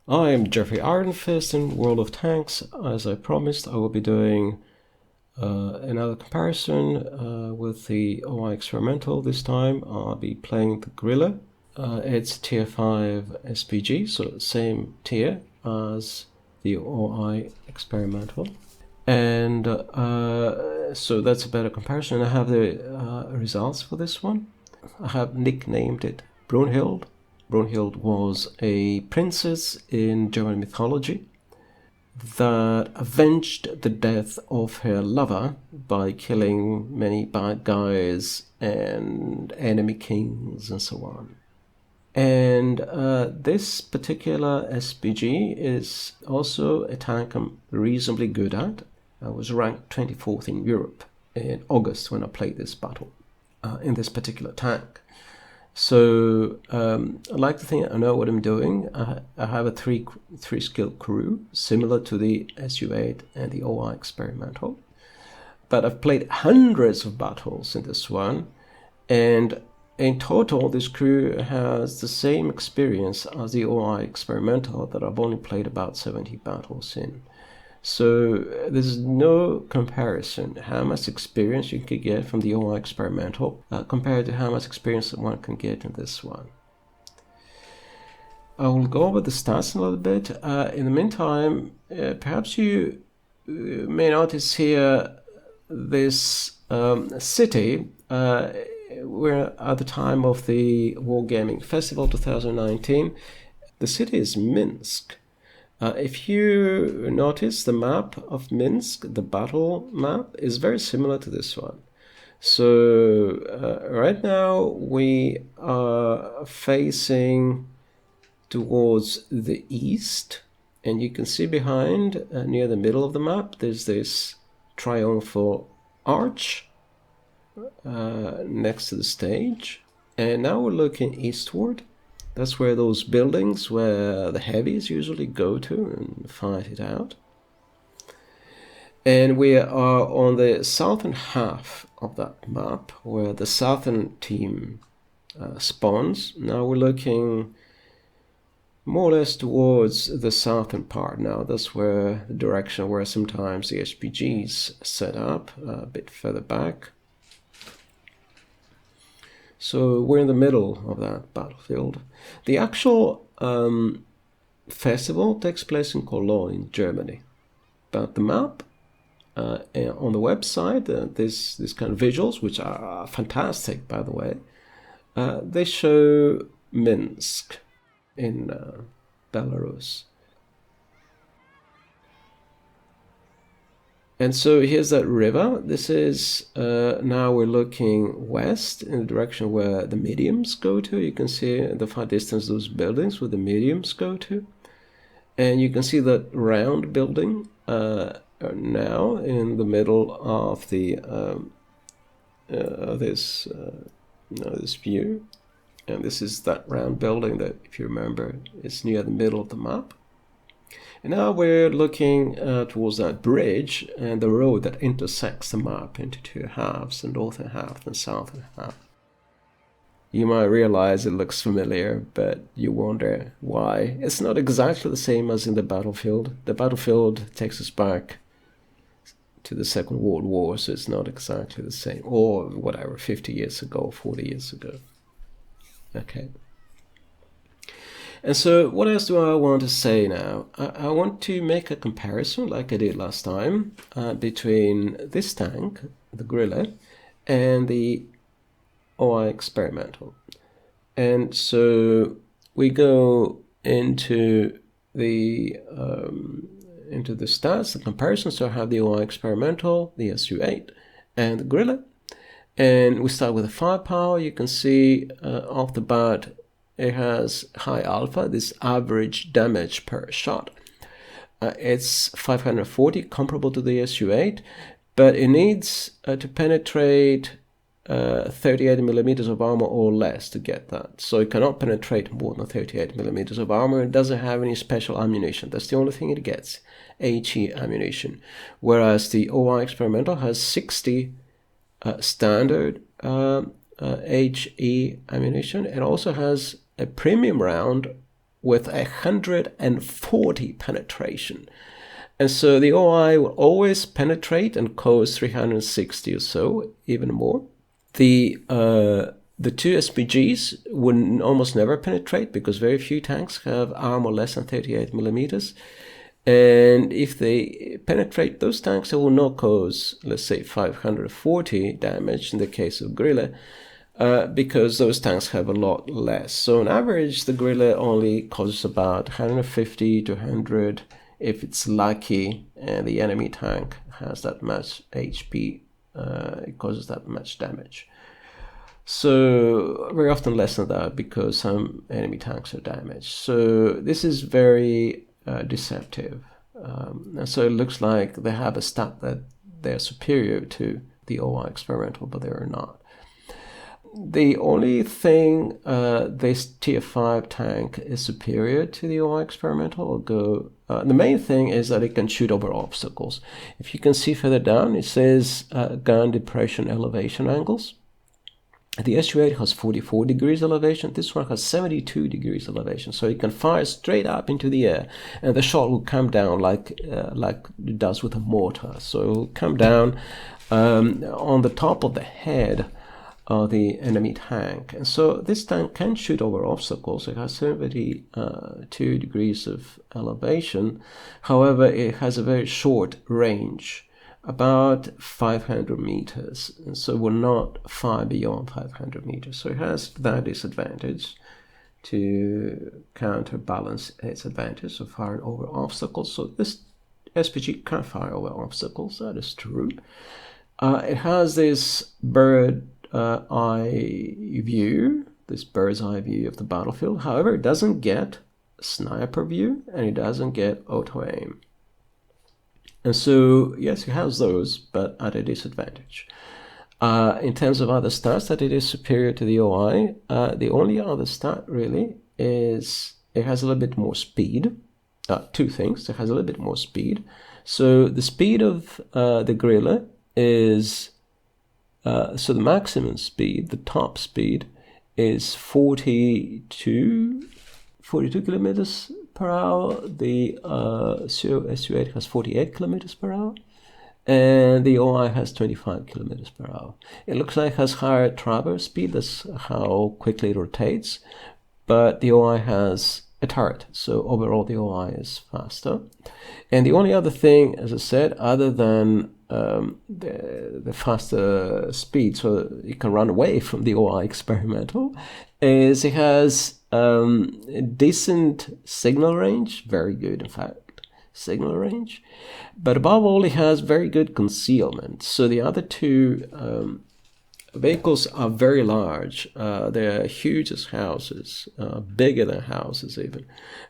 I am Jeffrey Ironfist in World of Tanks. As I promised, I will be doing another comparison with the O-I Experimental this time. I'll be playing the Grille. It's tier 5 SPG, so same tier as the O-I Experimental. And so that's a better comparison. I have the results for this one. I have nicknamed it Brunhild. Brunhild was a princess in German mythology that avenged the death of her lover by killing many bad guys and enemy kings and so on. And this particular SPG is also a tank I'm reasonably good at. I was ranked 24th in Europe in August when I played this battle in this particular tank. So I like to think I know what I'm doing. I have a three skill crew similar to the SU-8 and the O-I Experimental, but I've played hundreds of battles in this one, and in total this crew has the same experience as the O-I Experimental that I've only played about 70 battles in. So there's no comparison how much experience you can get from the O-I Experimental compared to how much experience one can get in this one. I will go over the stats a little bit. In the meantime, perhaps you may notice here this city where at the time of the Wargaming Festival 2019, the city is Minsk. If you notice the map of Minsk, the battle map is very similar to this one. So right now we are facing towards the east, and you can see behind, near the middle of the map, there's this triumphal arch next to the stage. And now we're looking eastward. That's where those buildings where the heavies usually go to and fight it out. And we are on the southern half of that map where the southern team spawns. Now we're looking more or less towards the southern part now. That's where the direction where sometimes the SPGs set up, a bit further back. So we're in the middle of that battlefield. The actual festival takes place in Cologne in Germany. But the map on the website, this kind of visuals, which are fantastic, by the way, they show Minsk in Belarus. And so here's that river. This is, now we're looking west in the direction where the mediums go to. You can see in the far distance those buildings where the mediums go to. And you can see that round building now in the middle of the this view. And this is that round building that, if you remember, is near the middle of the map. And now we're looking towards that bridge and the road that intersects the map into two halves, the northern half and southern half. You might realize it looks familiar, but you wonder why. It's not exactly the same as in the battlefield. The battlefield takes us back to the Second World War, so it's not exactly the same. Or whatever, 50 years ago, 40 years ago. Okay. And so what else do I want to say now? I want to make a comparison, like I did last time, between this tank, the Grille, and the O-I Experimental. And so we go into the stats, the comparison. So I have the O-I Experimental, the SU-8, and the Grille. And we start with the firepower. You can see off the bat, it has high alpha, this average damage per shot. It's 540, comparable to the SU-8, but it needs to penetrate 38 millimeters of armor or less to get that. So it cannot penetrate more than 38 millimeters of armor. It doesn't have any special ammunition. That's the only thing it gets, HE ammunition. Whereas the O-I Experimental has 60 standard HE ammunition. It also has a premium round with 140 penetration. And so the O-I will always penetrate and cause 360 or so, even more. The two SPGs would almost never penetrate because very few tanks have armor less than 38 millimeters. And if they penetrate those tanks, it will not cause, let's say, 540 damage in the case of Grille, because those tanks have a lot less. So on average, the Grille only causes about 150 to 100 if it's lucky and the enemy tank has that much HP, it causes that much damage. So very often less than that because some enemy tanks are damaged. So this is very deceptive. And so it looks like they have a stat that they're superior to the O-I experimental, but they are not. The only thing this tier 5 tank is superior to the O-I experimental will go. The main thing is that it can shoot over obstacles. If you can see further down, it says gun depression elevation angles. The SU-8 has 44 degrees elevation. This one has 72 degrees elevation, so it can fire straight up into the air, and the shot will come down like it does with a mortar. So it will come down on the top of the head of the enemy tank. And so this tank can shoot over obstacles. It has 72 degrees of elevation. However, it has a very short range, about 500 meters, and so will not fire beyond 500 meters. So it has that disadvantage to counterbalance its advantage of firing over obstacles. So this SPG can fire over obstacles, that is true. It has this bird's eye view of the battlefield. However, it doesn't get sniper view and it doesn't get auto aim. And so, yes, it has those, but at a disadvantage. In terms of other stats, that it is superior to the O-I, the only other stat really is it has a little bit more speed. Two things, it has a little bit more speed. So the speed of the Grille is, so the maximum speed, the top speed, is 42 kilometers per hour. The SU-8 has 48 kilometers per hour, and the O-I has 25 kilometers per hour. It looks like it has higher traverse speed, that's how quickly it rotates, but the O-I has a turret, so overall the O-I is faster. And the only other thing, as I said, other than the faster speed, so it can run away from the O-I experimental, is it has a decent signal range, very good in fact, signal range, but above all it has very good concealment. So the other two vehicles are very large, they're huge as houses, bigger than houses even,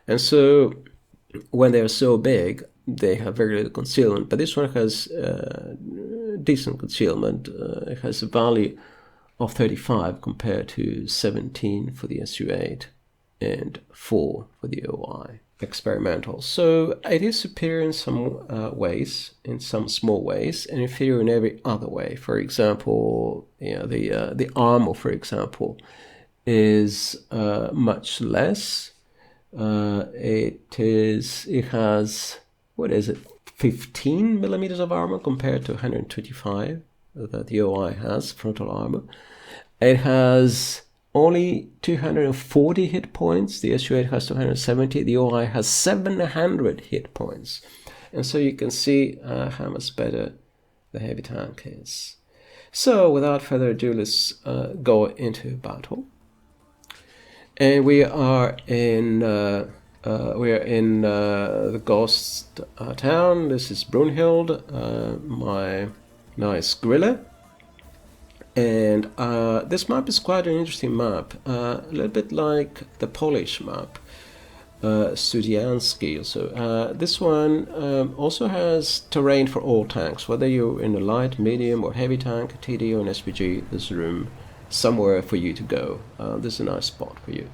and so when they're so big they have very little concealment, but this one has decent concealment. It has a value of 35 compared to 17 for the SU-8 and 4 for the O-I experimental. So it is superior in some ways, in some small ways, and inferior in every other way. For example, the armour, for example, is much less. It has, what is it, 15 millimeters of armor compared to 125 that the O-I has, frontal armor. It has only 240 hit points. The SU-8 has 270. The O-I has 700 hit points. And so you can see how much better the heavy tank is. So without further ado, let's go into battle. And we are in the ghost town. This is Brunhild, my nice Grille. And this map is quite an interesting map, a little bit like the Polish map, Studianski. So this one also has terrain for all tanks, whether you're in a light, medium or heavy tank, a TD or an SPG, there's room somewhere for you to go. This is a nice spot for you.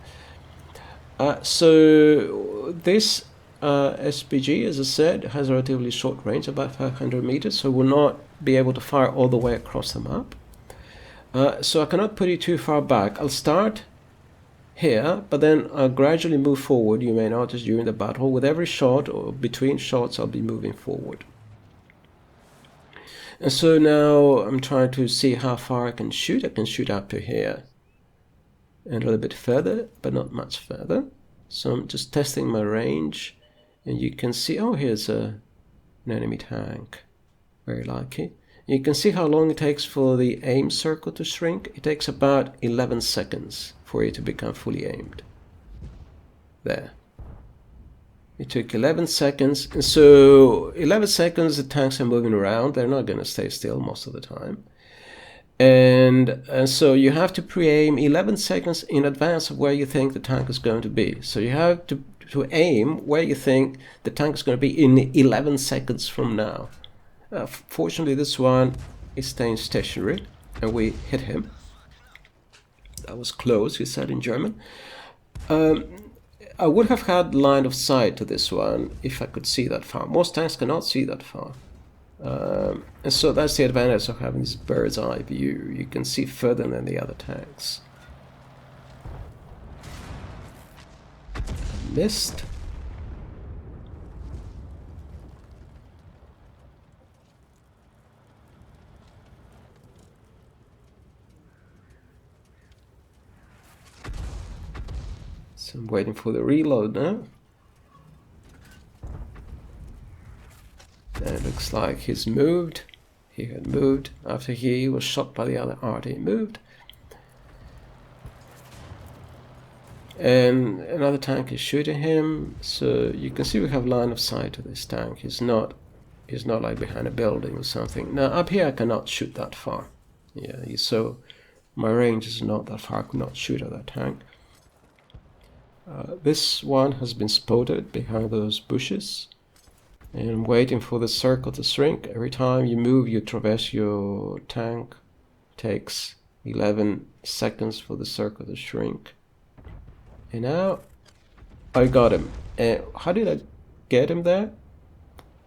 So this SPG, as I said, has a relatively short range, about 500 meters, so will not be able to fire all the way across the map. So I cannot put it too far back. I'll start here, but then I'll gradually move forward. You may notice during the battle, with every shot or between shots, I'll be moving forward. And so now I'm trying to see how far I can shoot. I can shoot up to here and a little bit further, but not much further. So I'm just testing my range, and you can see, oh, here's an enemy tank. Very lucky. You can see how long it takes for the aim circle to shrink. It takes about 11 seconds for it to become fully aimed. There. It took 11 seconds, and so 11 seconds the tanks are moving around. They're not going to stay still most of the time. And so you have to pre-aim 11 seconds in advance of where you think the tank is going to be. So you have to aim where you think the tank is going to be in 11 seconds from now. Fortunately, this one is staying stationary, and we hit him. That was close, he said in German. I would have had line of sight to this one if I could see that far. Most tanks cannot see that far. And so that's the advantage of having this bird's eye view. You can see further than the other tanks. Missed. So I'm waiting for the reload now. And it looks like he's moved. He had moved after he was shot by the other arty. He moved. And another tank is shooting him. So you can see we have line of sight to this tank. He's not like behind a building or something. Now up here I cannot shoot that far. Yeah, so my range is not that far. I could not shoot at that tank. This one has been spotted behind those bushes, and I'm waiting for the circle to shrink. Every time you move, you traverse your tank. It takes 11 seconds for the circle to shrink. And now I got him. And how did I get him there?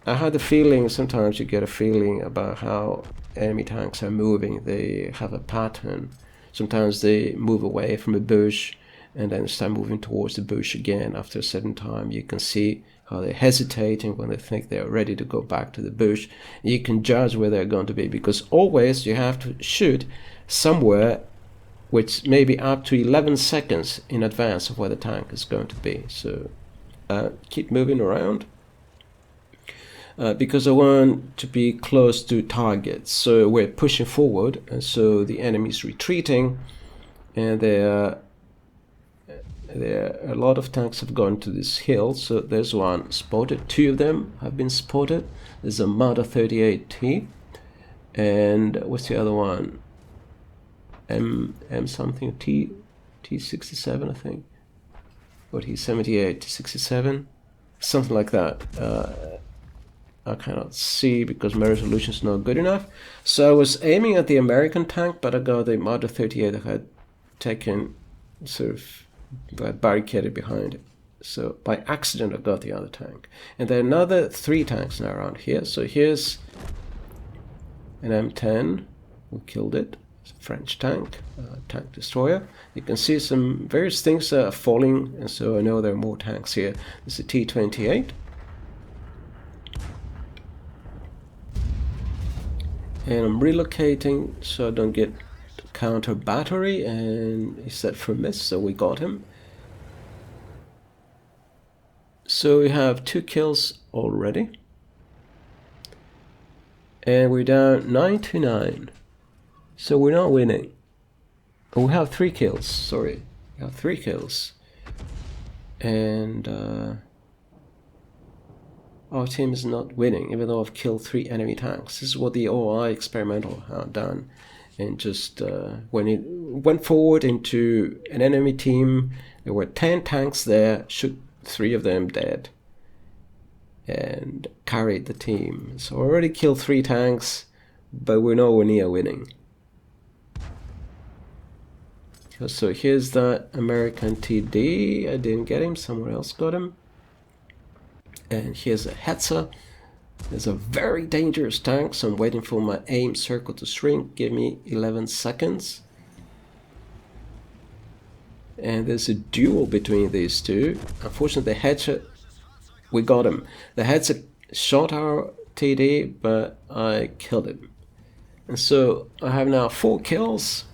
I had the feeling, sometimes you get a feeling about how enemy tanks are moving. They have a pattern. Sometimes they move away from a bush and then start moving towards the bush again. After a certain time, you can see how they're hesitating when they think they're ready to go back to the bush. You can judge where they're going to be, because always you have to shoot somewhere which may be up to 11 seconds in advance of where the tank is going to be. So keep moving around, because I want to be close to targets. So we're pushing forward, and so the enemy's retreating, and a lot of tanks have gone to this hill. So there's one spotted. 2 of them have been spotted. There's a Marder 38T, and what's the other one? M something, T67, I think, or T78, T67, something like that. I cannot see because my resolution is not good enough. So I was aiming at the American tank, but I got the Marder 38 that had taken sort of barricaded behind it. So by accident I got the other tank. And there are another 3 tanks now around here. So here's an M10, we killed it. It's a French tank, tank destroyer. You can see some various things are falling, and so I know there are more tanks here. There's a T28. And I'm relocating so I don't get counter battery, and he set for miss, so we got him. So we have 2 kills already, and we're down 9-9. So we're not winning. Oh, we have 3 kills, sorry. We have 3 kills. And our team is not winning, even though I've killed 3 enemy tanks. This is what the O-I experimental had done. And just when it went forward into an enemy team, there were 10 tanks there, shoot 3 of them dead, and carried the team. So I already killed 3 tanks, but we're nowhere near winning. So here's that American TD. I didn't get him, someone else got him. And here's a Hetzer. It's a very dangerous tank, so I'm waiting for my aim circle to shrink. Give me 11 seconds. and there's a duel between these two. Unfortunately, the headshot, we got him. The headshot shot our TD, but I killed him. And so I have now 4 kills,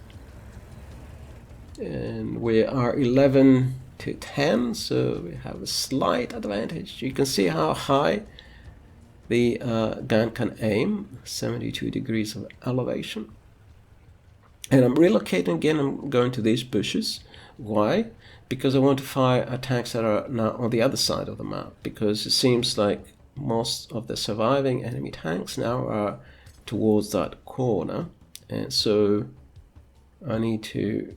and we are 11 to 10, so we have a slight advantage. You can see how high the gun can aim, 72 degrees of elevation. And I'm relocating again, I'm going to these bushes. Why? Because I want to fire attacks that are now on the other side of the map, because it seems like most of the surviving enemy tanks now are towards that corner, and so I need to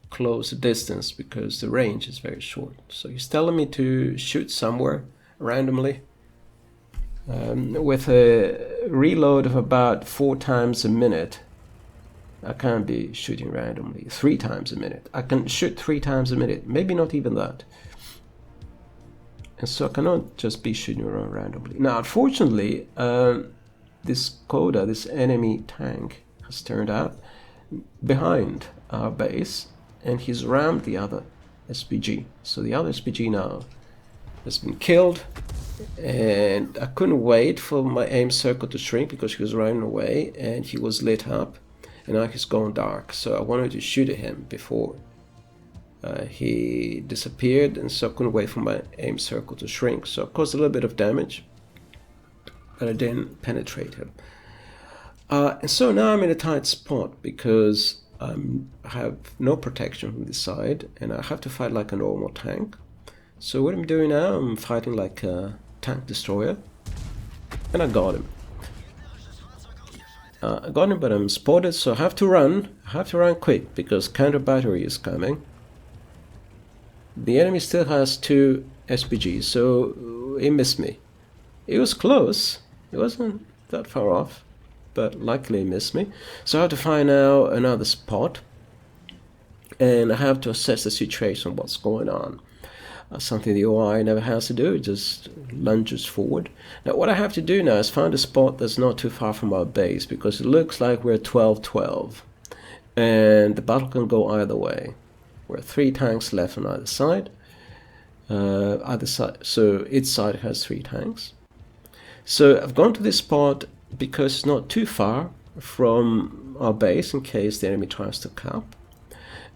close the distance because the range is very short. So he's telling me to shoot somewhere randomly. With a reload of about 4 times a minute, I can't be shooting randomly. 3 times a minute. I can shoot 3 times a minute, maybe not even that. And so I cannot just be shooting around randomly. Now, unfortunately, this Coda, this enemy tank, has turned out behind our base, and he's rammed the other SPG. So the other SPG now has been killed, and I couldn't wait for my aim circle to shrink because he was running away and he was lit up, and now he's gone dark. So I wanted to shoot at him before he disappeared, and so I couldn't wait for my aim circle to shrink. So it caused a little bit of damage, but I didn't penetrate him. And so now I'm in a tight spot because I have no protection from this side, and I have to fight like a normal tank. So what I'm doing now, I'm fighting like a tank destroyer, and I got him. I got him, but I'm spotted, so I have to run. I have to run quick because counter battery is coming. The enemy still has 2 SPGs, so he missed me. It was close. It wasn't that far off, but luckily he missed me. So I have to find now another spot, and I have to assess the situation, what's going on. Something the O-I never has to do, it just lunges forward. Now what I have to do now is find a spot that's not too far from our base, because it looks like we're 12-12, and the battle can go either way. There are 3 tanks left on either side. So each side has 3 tanks. So I've gone to this spot because it's not too far from our base in case the enemy tries to cap.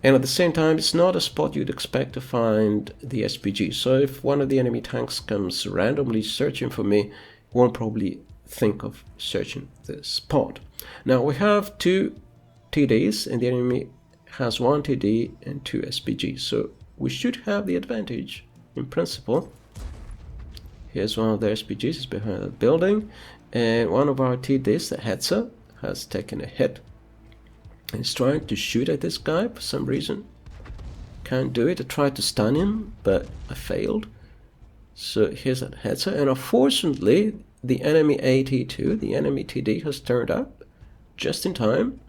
And at the same time, it's not a spot you'd expect to find the SPG. So if one of the enemy tanks comes randomly searching for me, won't probably think of searching this spot. Now we have 2 TDs, and the enemy has 1 TD and 2 SPGs. So we should have the advantage in principle. Here's one of the SPGs, is behind the building, and one of our TDs, the Hetzer, has taken a hit. He's trying to shoot at this guy for some reason. Can't do it. I tried to stun him, but I failed. So here's that Hetzer, and unfortunately, the enemy AT2, the enemy TD, has turned up just in time.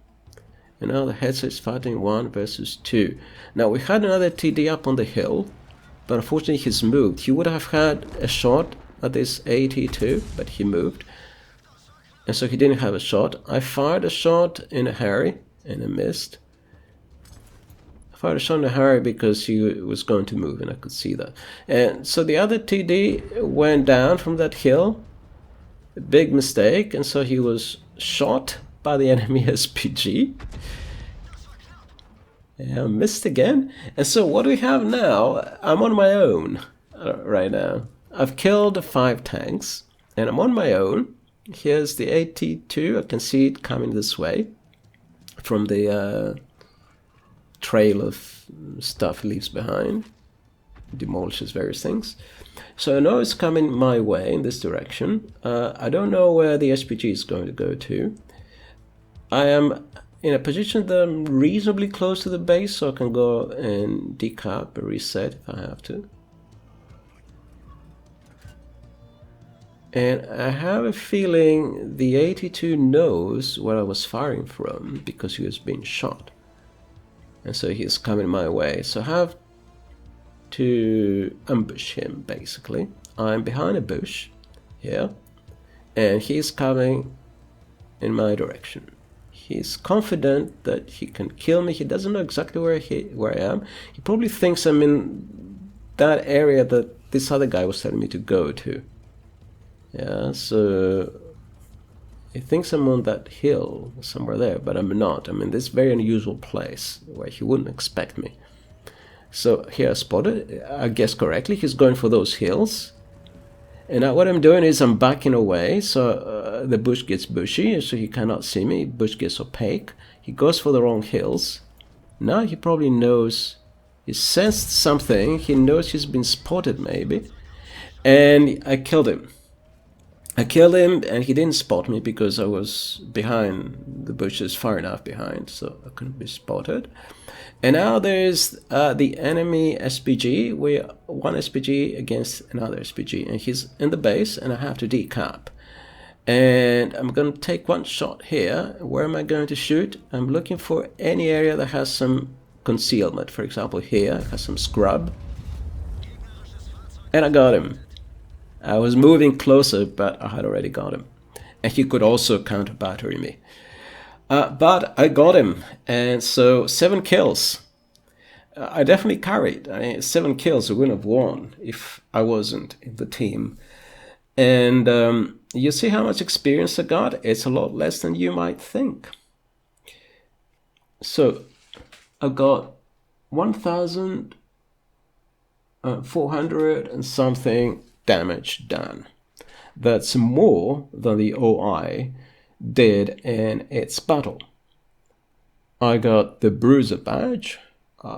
And now the Hetzer is fighting 1 versus 2. Now we had another TD up on the hill, but unfortunately he's moved. He would have had a shot at this AT2, but he moved. And so he didn't have a shot. I fired a shot in a hurry, and I missed. I fired a shot in a hurry because he was going to move, and I could see that. And so the other TD went down from that hill. A big mistake, and so he was shot by the enemy SPG. Yeah, I missed again. And so what we have now, I'm on my own right now. I've killed 5 tanks, and I'm on my own. Here's the AT2. I can see it coming this way from the trail of stuff it leaves behind. Demolishes various things. So I know it's coming my way in this direction. I don't know where the SPG is going to go to. I am in a position that I'm reasonably close to the base, so I can go and decap and reset if I have to. And I have a feeling the 82 knows where I was firing from because he was being shot. And so he's coming my way. So I have to ambush him, basically. I'm behind a bush here, and he's coming in my direction. He's confident that he can kill me. He doesn't know exactly where I am. He probably thinks I'm in that area that this other guy was telling me to go to. Yeah, so he thinks I'm on that hill somewhere there, but I'm not. I'm in this very unusual place where he wouldn't expect me. So here I spotted, I guessed correctly, he's going for those hills. And now what I'm doing is I'm backing away, so the bush gets bushy, so he cannot see me. Bush gets opaque. He goes for the wrong hills. Now he probably knows, he sensed something, he knows he's been spotted maybe. And I killed him. I killed him, and he didn't spot me because I was behind the bushes, far enough behind, so I couldn't be spotted. And now there's the enemy SPG. We're one SPG against another SPG, and he's in the base, and I have to decap. And I'm going to take one shot here. Where am I going to shoot? I'm looking for any area that has some concealment. For example, here has some scrub. And I got him. I was moving closer, but I had already got him. And he could also counter battery me. But I got him, and so 7 kills. I definitely carried. I mean, 7 kills, I wouldn't have won if I wasn't in the team. And you see how much experience I got? It's a lot less than you might think. So I got 1,400 and something damage done. That's more than the OI did in its battle. I got the Bruiser badge,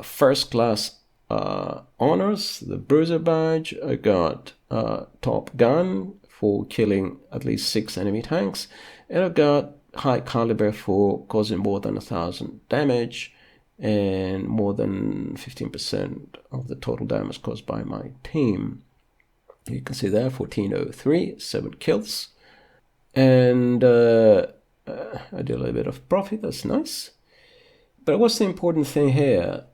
first class honors, the Bruiser badge. I got Top Gun for killing at least 6 enemy tanks, and I got High Caliber for causing more than 1,000 damage and more than 15% of the total damage caused by my team. You can see there 1403, 7 kills. And I did a little bit of profit, that's nice. But what's the important thing here?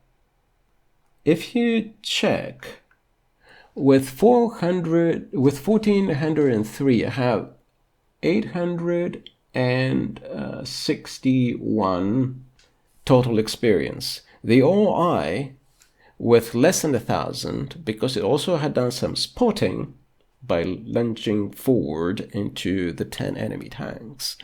If you check, with 1403, I have 861 total experience. The OI, with less than 1,000, because it also had done some spotting by lunging forward into the 10 enemy tanks,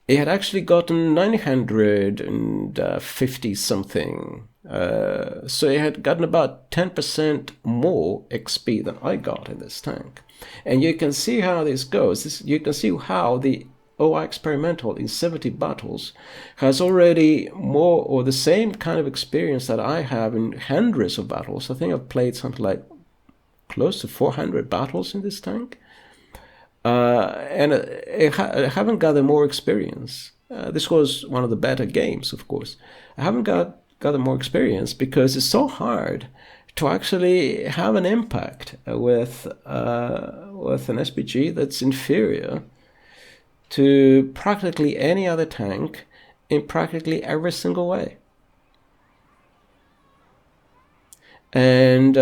it had actually gotten 950 something. So it had gotten about 10% more XP than I got in this tank. And you can see how this goes. You can see how the O-I Experimental in 70 battles has already more or the same kind of experience that I have in hundreds of battles. I think I've played something like close to 400 battles in this tank. And I haven't gathered more experience. This was one of the better games, of course. I haven't gathered more experience because it's so hard to actually have an impact with an SPG that's inferior to practically any other tank in practically every single way. And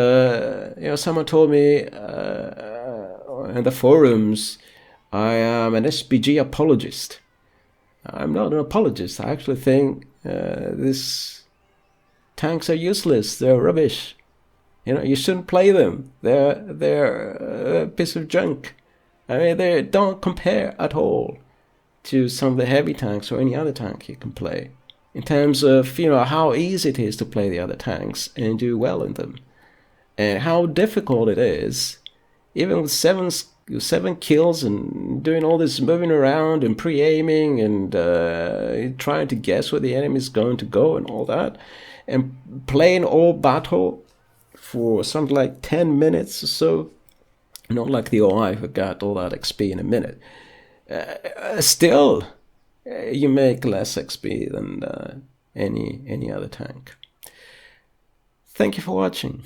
someone told me in the forums, I am an SPG apologist. I'm not an apologist. I actually think these tanks are useless. They're rubbish. You shouldn't play them. They're a piece of junk. I mean, they don't compare at all to some of the heavy tanks or any other tank you can play, in terms of how easy it is to play the other tanks and do well in them, and how difficult it is, even with seven kills and doing all this moving around and pre-aiming and trying to guess where the enemy is going to go and all that, and playing all battle for something like 10 minutes or so. Not like the OI who got all that XP in a minute. Still, you make less XP than any other tank. Thank you for watching.